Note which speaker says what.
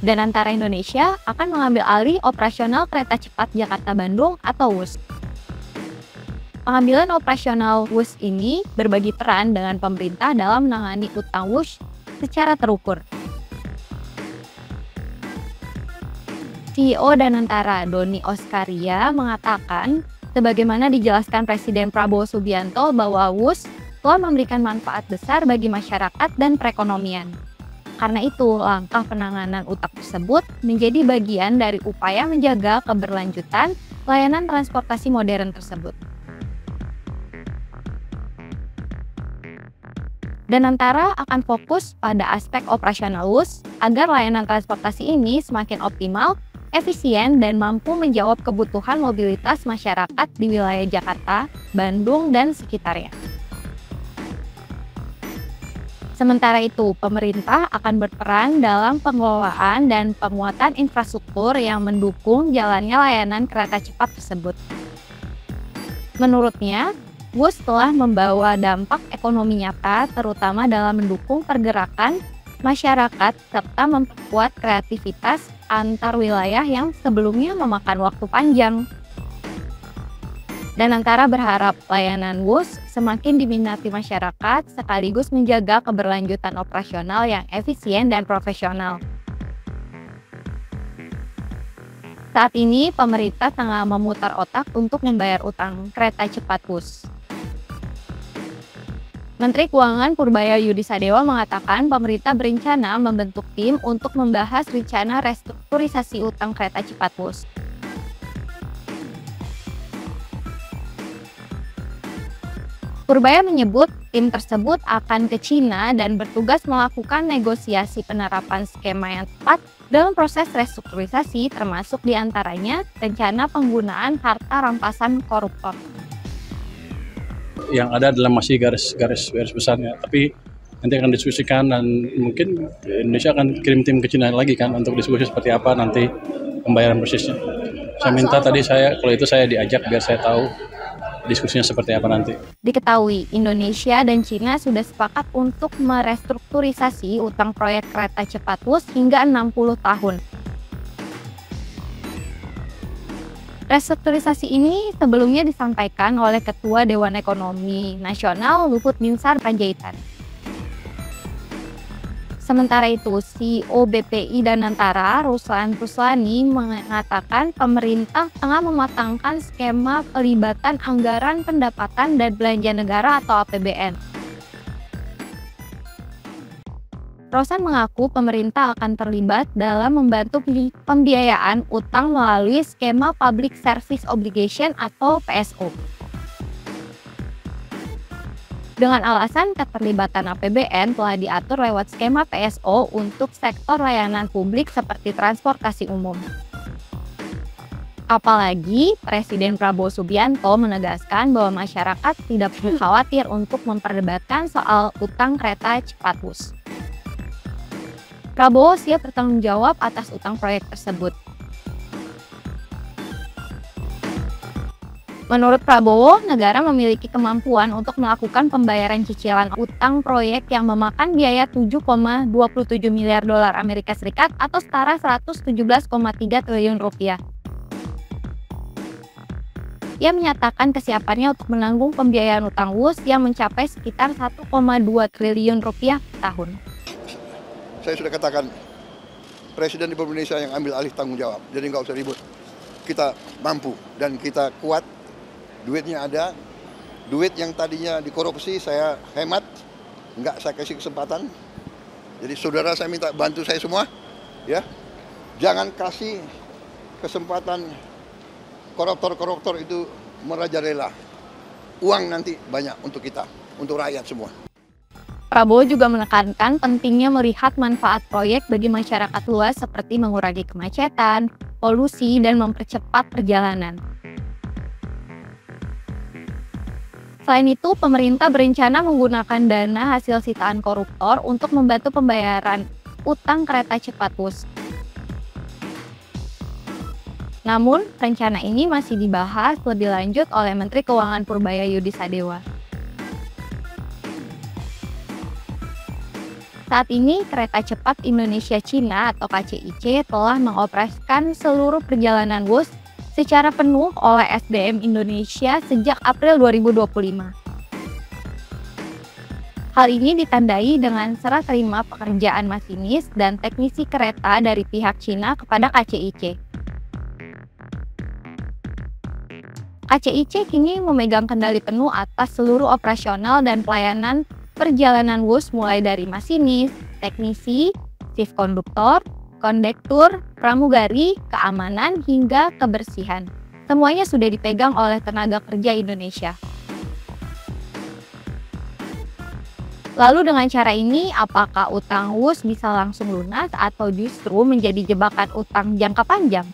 Speaker 1: Dan antara Indonesia akan mengambil alih operasional kereta cepat Jakarta-Bandung atau WUS. Pengambilan operasional WUS ini berbagi peran dengan pemerintah dalam menangani utang WUS secara terukur. CEO Danantara, Doni Oskaria, mengatakan, sebagaimana dijelaskan Presiden Prabowo Subianto bahwa WUS telah memberikan manfaat besar bagi masyarakat dan perekonomian. Karena itu, langkah penanganan utang tersebut menjadi bagian dari upaya menjaga keberlanjutan layanan transportasi modern tersebut. Danantara akan fokus pada aspek operasional WUS agar layanan transportasi ini semakin optimal, efisien, dan mampu menjawab kebutuhan mobilitas masyarakat di wilayah Jakarta, Bandung, dan sekitarnya. Sementara itu, pemerintah akan berperan dalam pengelolaan dan penguatan infrastruktur yang mendukung jalannya layanan kereta cepat tersebut. Menurutnya, WUS telah membawa dampak ekonomi nyata, terutama dalam mendukung pergerakan masyarakat serta memperkuat kreativitas antar wilayah yang sebelumnya memakan waktu panjang. Danantara berharap layanan WUS semakin diminati masyarakat sekaligus menjaga keberlanjutan operasional yang efisien dan profesional. Saat ini, pemerintah tengah memutar otak untuk membayar utang kereta cepat WUS. Menteri Keuangan Purbaya Yudi Sadewa mengatakan pemerintah berencana membentuk tim untuk membahas rencana restrukturisasi utang kereta cepat WUS. Purbaya menyebut tim tersebut akan ke Cina dan bertugas melakukan negosiasi penerapan skema yang tepat dalam proses restrukturisasi, termasuk diantaranya rencana penggunaan harta rampasan koruptor.
Speaker 2: Yang ada adalah masih garis besarnya, tapi nanti akan diskusikan dan mungkin Indonesia akan kirim tim ke Cina lagi kan untuk diskusi seperti apa nanti pembayaran persisnya. Saya minta tadi kalau itu saya diajak biar saya tahu diskusinya seperti apa nanti.
Speaker 1: Diketahui, Indonesia dan Cina sudah sepakat untuk merestrukturisasi utang proyek kereta cepat WUS hingga 60 tahun. Restrukturisasi ini sebelumnya disampaikan oleh Ketua Dewan Ekonomi Nasional Luhut Binsar Panjaitan. Sementara itu, CEO BPI Danantara, Ruslan Ruslani, mengatakan pemerintah tengah mematangkan skema pelibatan anggaran pendapatan dan belanja negara atau APBN. Roslan mengaku pemerintah akan terlibat dalam membantu pembiayaan utang melalui skema Public Service Obligation atau PSO. Dengan alasan keterlibatan APBN telah diatur lewat skema PSO untuk sektor layanan publik seperti transportasi umum. Apalagi Presiden Prabowo Subianto menegaskan bahwa masyarakat tidak perlu khawatir untuk memperdebatkan soal utang kereta cepat WUS. Prabowo siap bertanggung jawab atas utang proyek tersebut. Menurut Prabowo, negara memiliki kemampuan untuk melakukan pembayaran cicilan utang proyek yang memakan biaya 7,27 miliar dolar Amerika Serikat atau setara 117,3 triliun rupiah. Ia menyatakan kesiapannya untuk menanggung pembiayaan utang WUS yang mencapai sekitar 1,2 triliun rupiah per tahun.
Speaker 3: Saya sudah katakan, Presiden Republik Indonesia yang ambil alih tanggung jawab, jadi nggak usah ribut. Kita mampu dan kita kuat, duitnya ada, duit yang tadinya dikorupsi saya hemat, nggak saya kasih kesempatan. Jadi saudara saya minta bantu saya semua, ya, jangan kasih kesempatan koruptor-koruptor itu merajalela. Uang nanti banyak untuk kita, untuk rakyat semua.
Speaker 1: Prabowo juga menekankan pentingnya melihat manfaat proyek bagi masyarakat luas seperti mengurangi kemacetan, polusi, dan mempercepat perjalanan. Selain itu, pemerintah berencana menggunakan dana hasil sitaan koruptor untuk membantu pembayaran utang kereta cepat WUS. Namun, rencana ini masih dibahas lebih lanjut oleh Menteri Keuangan Purbaya Yudi Sadewa. Saat ini, Kereta Cepat Indonesia-Cina atau KCIC telah mengoperasikan seluruh perjalanan WUS secara penuh oleh SDM Indonesia sejak April 2025. Hal ini ditandai dengan serah terima pekerjaan masinis dan teknisi kereta dari pihak Cina kepada KCIC. KCIC kini memegang kendali penuh atas seluruh operasional dan pelayanan perjalanan WUS mulai dari masinis, teknisi, shift konduktor, kondektur, pramugari, keamanan, hingga kebersihan. Semuanya sudah dipegang oleh tenaga kerja Indonesia. Lalu dengan cara ini, apakah utang WUS bisa langsung lunas atau justru menjadi jebakan utang jangka panjang?